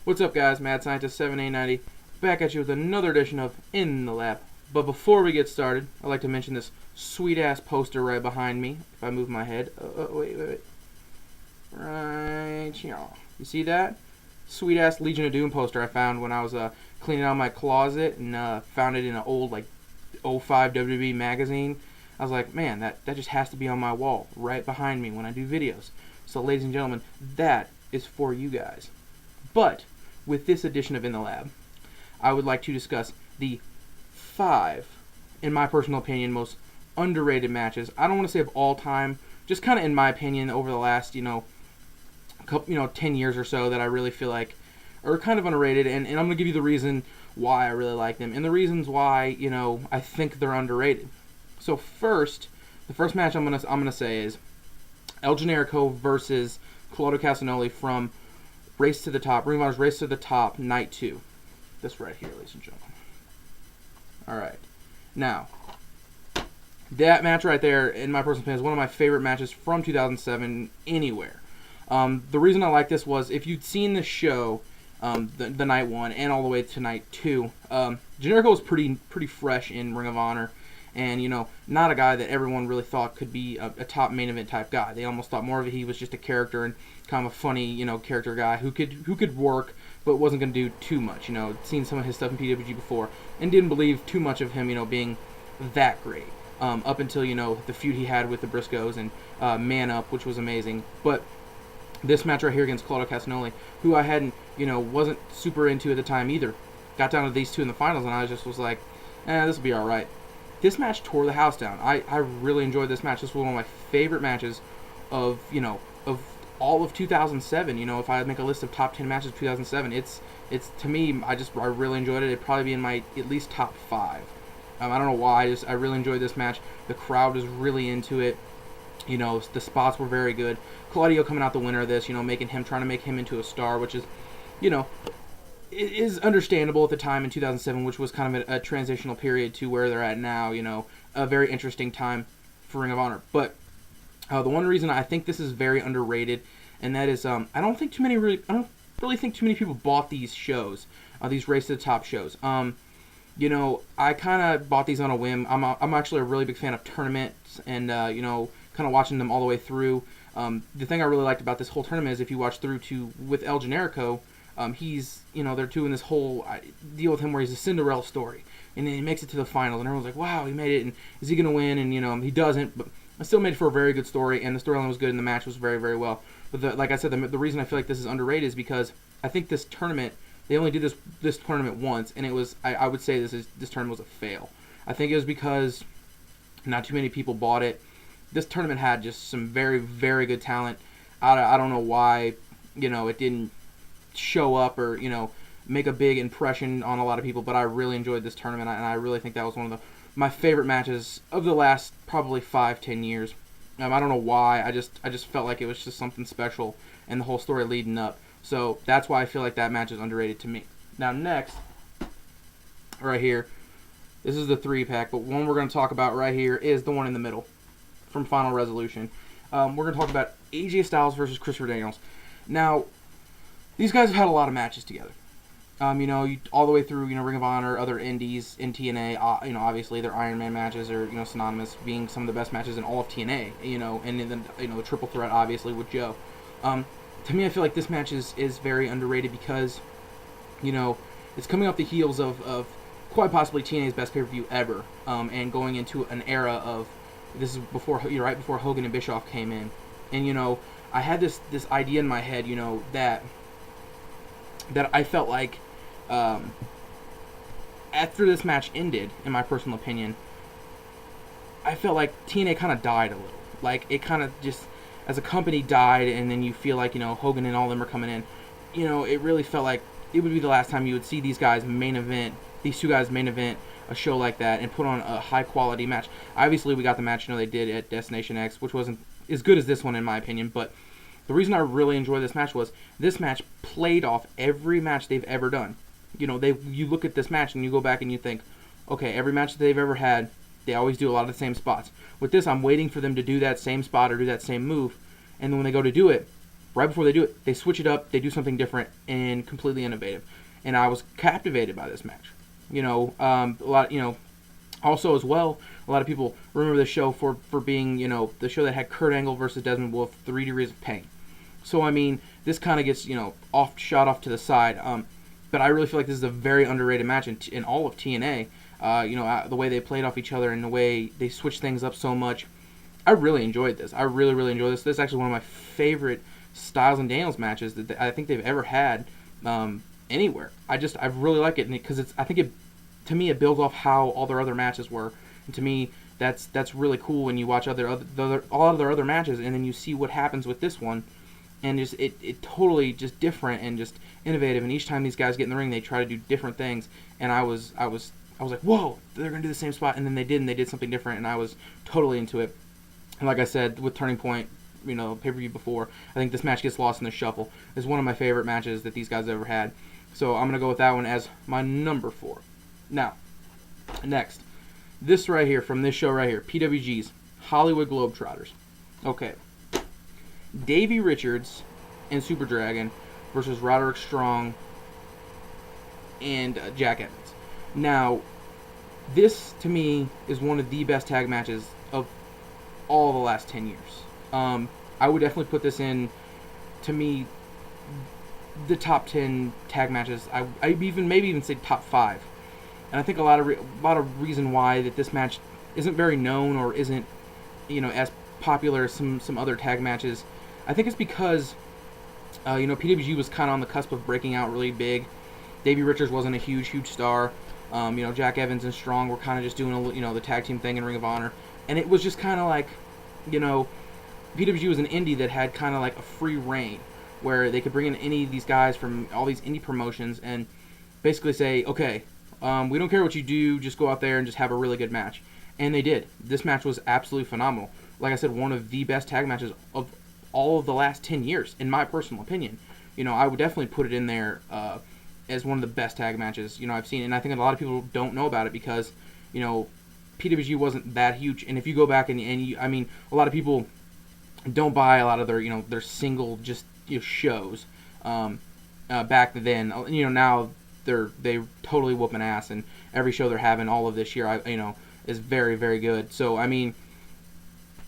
What's up, guys? Mad Scientist 7890 back at you with another edition of In the Lab. But before we get started, I'd like to mention this sweet ass poster right behind me. If I move my head, wait, right here. You see that? Sweet ass Legion of Doom poster I found when I was cleaning out my closet and found it in an old like '05 WWE magazine. I was like, man, that just has to be on my wall right behind me when I do videos. So, ladies and gentlemen, that is for you guys. But with this edition of In the Lab, I would like to discuss the 5, in my personal opinion, most underrated matches. I don't want to say of all time, just kind of in my opinion over the last, 10 years or so that I really feel like are kind of underrated, and I'm going to give you the reason why I really like them, and the reasons why, I think they're underrated. So the first match I'm gonna say is El Generico versus Claudio Castagnoli from Race to the Top, Ring of Honor's Race to the Top, Night 2. This right here, ladies and gentlemen. Alright. Now, that match right there, in my personal opinion, is one of my favorite matches from 2007 anywhere. The reason I like this was, if you'd seen the show, the Night 1 and all the way to Night 2, Generico was pretty fresh in Ring of Honor. And, not a guy that everyone really thought could be a top main event type guy. They almost thought more of it, he was just a character and kind of a funny, character guy who could work, but wasn't going to do too much. Seen some of his stuff in PWG before, and didn't believe too much of him, being that great. Up until, the feud he had with the Briscoes and Man Up, which was amazing. But this match right here against Claudio Castagnoli, who I hadn't, wasn't super into at the time either, got down to these two in the finals, and I just was like, this will be alright. This match tore the house down. I really enjoyed this match. This was one of my favorite matches of all of 2007. If I make a list of top 10 matches of 2007, it's to me, I really enjoyed it. It'd probably be in my at least top 5. I don't know why. I really enjoyed this match. The crowd was really into it. The spots were very good. Claudio coming out the winner of this, trying to make him into a star, which is, it is understandable at the time in 2007, which was kind of a transitional period to where they're at now, a very interesting time for Ring of Honor. But the one reason I think this is very underrated, and that is, I don't really think too many people bought these shows, these Race to the Top shows. I kind of bought these on a whim. I'm actually a really big fan of tournaments and, kind of watching them all the way through. The thing I really liked about this whole tournament is if you watch through with El Generico, he's, they're doing this whole deal with him where he's a Cinderella story. And then he makes it to the finals, and everyone's like, wow, he made it, and is he going to win? And, he doesn't, but it still made it for a very good story, and the storyline was good, and the match was very, very well. But like I said, the reason I feel like this is underrated is because I think this tournament, they only did this tournament once, and it was, I would say this tournament was a fail. I think it was because not too many people bought it. This tournament had just some very, very good talent. I don't know why, it didn't show up or, make a big impression on a lot of people, but I really enjoyed this tournament, and I really think that was one of my favorite matches of the last probably 5-10 years. I don't know why, I just felt like it was just something special, and the whole story leading up. So that's why I feel like that match is underrated to me. Now next, right here, this is the 3-pack, but one we're going to talk about right here is the one in the middle from Final Resolution. We're going to talk about AJ Styles versus Christopher Daniels. Now, these guys have had a lot of matches together. All the way through, Ring of Honor, other indies in TNA. Obviously their Iron Man matches are, synonymous being some of the best matches in all of TNA. And then the triple threat obviously with Joe. To me, I feel like this match is very underrated because, it's coming off the heels of quite possibly TNA's best pay-per-view ever, and going into an era of, this is right before Hogan and Bischoff came in, and I had this idea in my head, that I felt like, after this match ended, in my personal opinion, I felt like TNA kind of died a little. Like, it kind of just, as a company, died, and then you feel like, Hogan and all them are coming in. It really felt like it would be the last time you would see these two guys main event a show like that and put on a high-quality match. Obviously, we got the match, they did at Destination X, which wasn't as good as this one, in my opinion, but the reason I really enjoyed this match was this match played off every match they've ever done. You look at this match and you go back and you think, okay, every match that they've ever had, they always do a lot of the same spots. With this, I'm waiting for them to do that same spot or do that same move, and then when they go to do it, right before they do it, they switch it up, they do something different and completely innovative. And I was captivated by this match. A lot, also as well, a lot of people remember the show for being, the show that had Kurt Angle versus Desmond Wolfe, 3 Degrees of Pain. So, I mean, this kind of gets, shot off to the side. But I really feel like this is a very underrated match in all of TNA. The way they played off each other and the way they switched things up so much. I really enjoyed this. I really, really enjoyed this. This is actually one of my favorite Styles and Daniels matches that I think they've ever had anywhere. I really like it because to me it builds off how all their other matches were. And to me, that's really cool when you watch all of their other matches and then you see what happens with this one. And just it totally just different and just innovative. And each time these guys get in the ring, they try to do different things. And I was like, whoa, they're gonna do the same spot. And then they did something different, and I was totally into it. And like I said, with Turning Point, pay-per-view before, I think this match gets lost in the shuffle. It's one of my favorite matches that these guys ever had. So I'm gonna go with that one as my number 4. Now, next, this right here from this show right here, PWG's Hollywood Globetrotters. Okay. Davey Richards and Super Dragon versus Roderick Strong and Jack Evans. Now, this to me is one of the best tag matches of all the last 10 years. I would definitely put this in, to me, the top 10 tag matches. I maybe even say top 5. And I think a lot of reason why that this match isn't very known or isn't as popular as some other tag matches. I think it's because, PWG was kind of on the cusp of breaking out really big. Davey Richards wasn't a huge star. Jack Evans and Strong were kind of just doing, the tag team thing in Ring of Honor. And it was just kind of like, PWG was an indie that had kind of like a free reign where they could bring in any of these guys from all these indie promotions and basically say, okay, we don't care what you do, just go out there and just have a really good match. And they did. This match was absolutely phenomenal. Like I said, one of the best tag matches of all of the last 10 years, in my personal opinion. I would definitely put it in there as one of the best tag matches, I've seen. And I think a lot of people don't know about it because, PWG wasn't that huge. And if you go back and a lot of people don't buy a lot of their single just shows back then. Now they totally whooping ass, and every show they're having all of this year, is very, very good. So,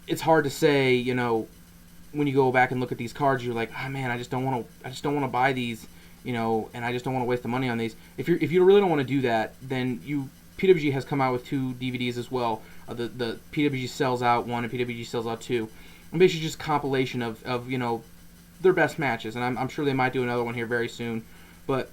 it's hard to say, when you go back and look at these cards, you're like, oh man, I just don't want to buy these, and I just don't want to waste the money on these. If you really don't want to do that, then PWG has come out with 2 DVDs as well. The PWG Sells Out 1 and PWG Sells Out 2. And basically just a compilation of their best matches, and I'm sure they might do another one here very soon. But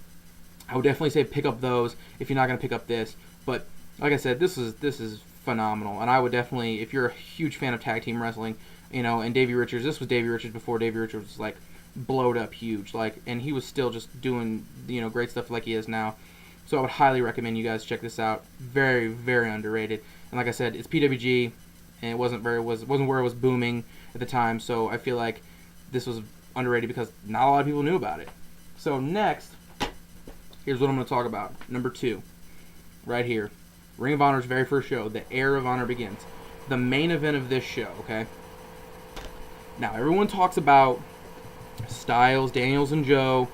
I would definitely say pick up those if you're not going to pick up this. But like I said, this is phenomenal, and I would definitely, if you're a huge fan of tag team wrestling, and Davey Richards, this was Davey Richards before Davey Richards was like blowed up huge, and he was still just doing great stuff like he is now. So I would highly recommend you guys check this out. Very, very underrated. And like I said, it's PWG, and it wasn't where it was booming at the time. So I feel like this was underrated because not a lot of people knew about it. So next, here's what I'm going to talk about. Number 2, right here. Ring of Honor's very first show, The Era of Honor Begins. The main event of this show, okay? Now, everyone talks about Styles, Daniels, and Joe,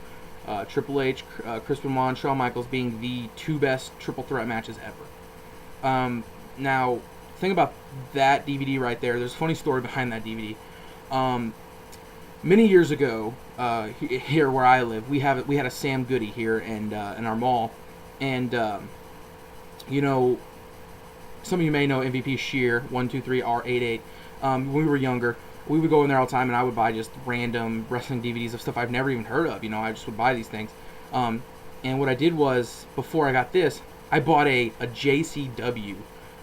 Triple H, Chris Benoit, and Shawn Michaels being the 2 best triple threat matches ever. Now, think about that DVD right there. There's a funny story behind that DVD. Many years ago, here where I live, we had a Sam Goody here in our mall, and some of you may know MVP Shear 123R88. When we were younger, we would go in there all the time, and I would buy just random wrestling DVDs of stuff I've never even heard of. I just would buy these things. And what I did was, before I got this, I bought a JCW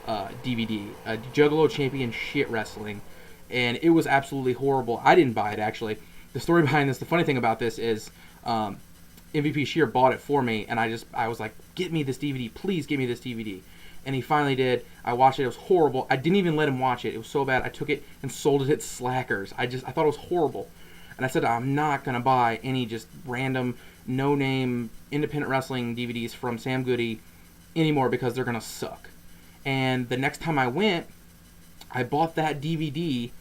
DVD, a Juggalo Champion Shit Wrestling, and it was absolutely horrible. I didn't buy it, actually. The story behind this, the funny thing about this is MVP Shear bought it for me, and I was like, get me this DVD, please give me this DVD. And he finally did. I watched it. It was horrible. I didn't even let him watch it. It was so bad. I took it and sold it at Slackers. I thought it was horrible. And I said, I'm not going to buy any just random, no-name, independent wrestling DVDs from Sam Goody anymore because they're going to suck. And the next time I went, I bought that DVD,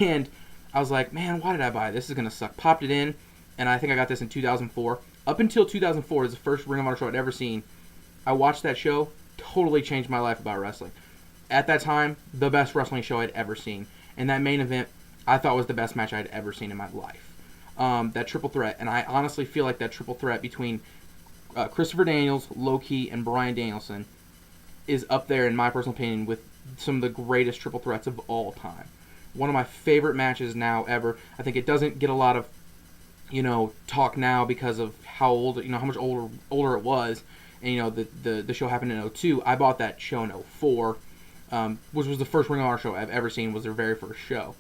and I was like, man, why did I buy this? This is gonna suck. Popped it in, and I think I got this in 2004. Up until 2004 is the first Ring of Honor show I'd ever seen. I watched that show, totally changed my life about wrestling. At that time, the best wrestling show I'd ever seen. And that main event, I thought was the best match I'd ever seen in my life. That triple threat, and I honestly feel like that triple threat between Christopher Daniels, Low-Ki, and Bryan Danielson is up there, in my personal opinion, with some of the greatest triple threats of all time. One of my favorite matches now ever. I think it doesn't get a lot of, talk now because of how old, how much older it was. And, the show happened in 2002. I bought that show in 2004, which was the first Ring of Honor show I've ever seen, was their very first show.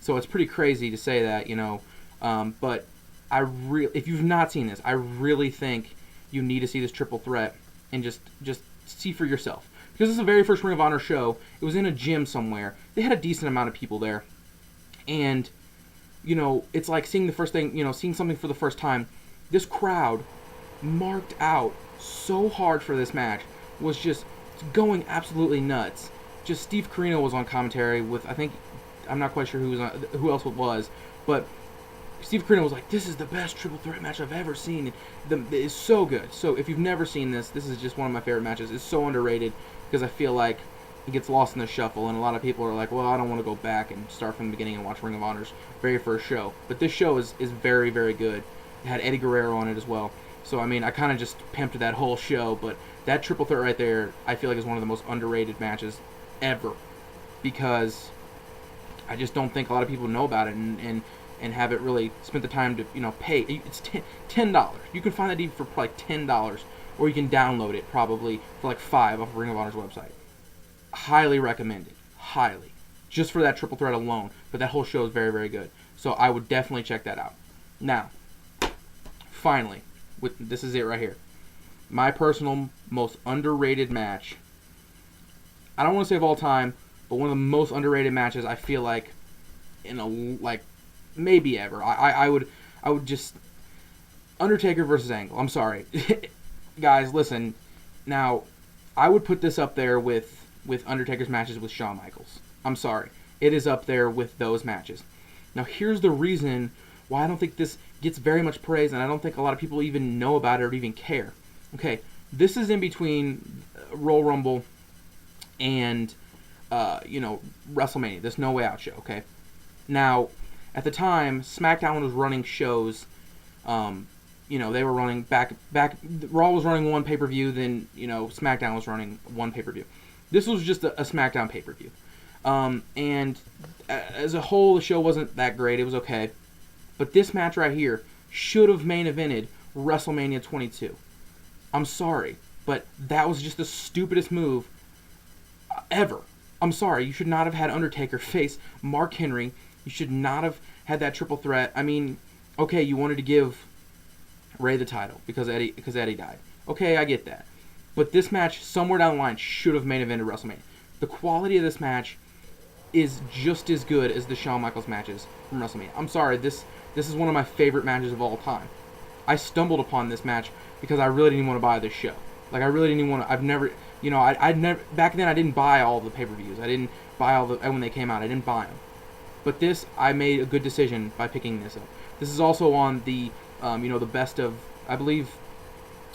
So it's pretty crazy to say that, but if you've not seen this, I really think you need to see this triple threat and just see for yourself. Because this is the very first Ring of Honor show. It was in a gym somewhere. They had a decent amount of people there. And, it's like seeing the first thing, seeing something for the first time. This crowd marked out so hard for this match, was just going absolutely nuts. Just Steve Corino was on commentary with, I'm not quite sure who else it was, but Steve Corino was like, this is the best triple threat match I've ever seen. It's so good. So if you've never seen this is just one of my favorite matches. It's so underrated because I feel like it gets lost in the shuffle, and a lot of people are like, well, I don't want to go back and start from the beginning and watch Ring of Honor's very first show. But this show is very, very good. It had Eddie Guerrero on it as well. So, I kind of just pimped that whole show, but that triple threat right there, I feel like is one of the most underrated matches ever, because I just don't think a lot of people know about it and haven't really spent the time to, pay. It's $10. You can find that DVD for like $10, or you can download it probably for like $5 off of Ring of Honor's website. Highly recommended. Highly. Just for that triple threat alone. But that whole show is very, very good. So I would definitely check that out. Now, finally, this is it right here. My personal most underrated match. I don't want to say of all time, but one of the most underrated matches I feel like maybe ever. I would just Undertaker versus Angle. I'm sorry. Guys, listen. Now, I would put this up there with Undertaker's matches with Shawn Michaels. I'm sorry. It is up there with those matches. Now, here's the reason why I don't think this gets very much praise, and I don't think a lot of people even know about it or even care. Okay, this is in between Royal Rumble and, WrestleMania, this No Way Out show, okay? Now, at the time, SmackDown was running shows, they were running back, Raw was running one pay-per-view, then, SmackDown was running one pay-per-view. This was just a SmackDown pay-per-view. And as a whole, the show wasn't that great. It was okay. But this match right here should have main evented WrestleMania 22. I'm sorry, but that was just the stupidest move ever. I'm sorry. You should not have had Undertaker face Mark Henry. You should not have had that triple threat. Okay, you wanted to give Ray the title because Eddie died. Okay, I get that. But this match, somewhere down the line, should have main evented WrestleMania. The quality of this match is just as good as the Shawn Michaels matches from WrestleMania. I'm sorry, this is one of my favorite matches of all time. I stumbled upon this match because I really didn't want to buy this show. Like, I really didn't want to. I've never, I'd never. Back then, I didn't buy all the pay-per-views. I didn't buy all the when they came out. I didn't buy them. But this, I made a good decision by picking this up. This is also on the, the best of, I believe,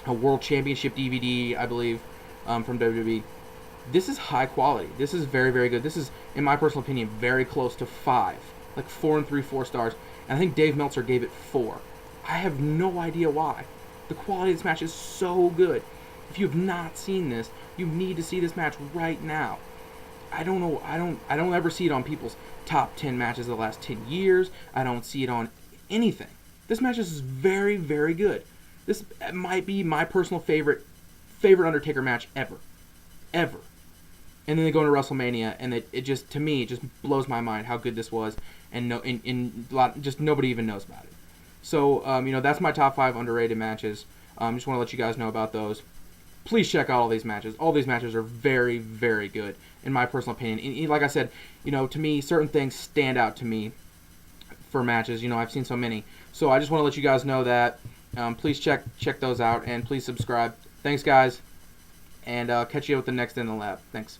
a World Championship DVD, I believe, from WWE. This is high quality. This is very, very good. This is, in my personal opinion, very close to 5. Like 4 3/4 stars. And I think Dave Meltzer gave it 4. I have no idea why. The quality of this match is so good. If you have not seen this, you need to see this match right now. I don't know. I don't ever see it on people's top 10 matches of the last 10 years. I don't see it on anything. This match is very, very good. This might be my personal favorite Undertaker match ever. Ever. And then they go into WrestleMania, and it just, to me, it just blows my mind how good this was, and just nobody even knows about it. So, that's my top 5 underrated matches. Just want to let you guys know about those. Please check out all these matches. All these matches are very, very good, in my personal opinion. And like I said, to me, certain things stand out to me for matches. I've seen so many. So I just want to let you guys know that. Please check those out, and please subscribe. Thanks, guys, and catch you with the next In the Lab. Thanks.